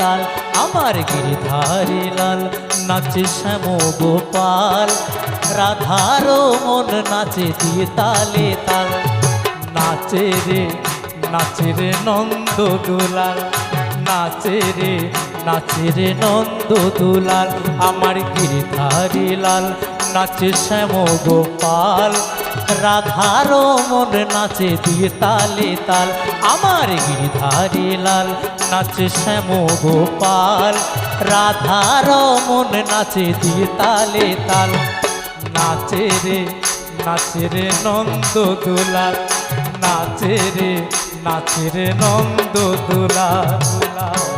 তাল আমার গিরিধারী লাল নাচে শ্যাম গোপাল রাধারও মন নাচে দিয়ে তালে তাল নাচে রে নন্দ দুলাল নাচে রে নন্দ দুলাল আমার গিরিধারী লাল নাচে শ্যাম গোপাল রাধারও মন নাচে দিয়ে তালে তাল আমার গিরিধারী লাল নাচে শ্যাম গোপাল রাধারও মন নাচে দিয়ে তালে তাল নাচে রে নন্দ দুলাল নাচে রে নন্দ দুলাল।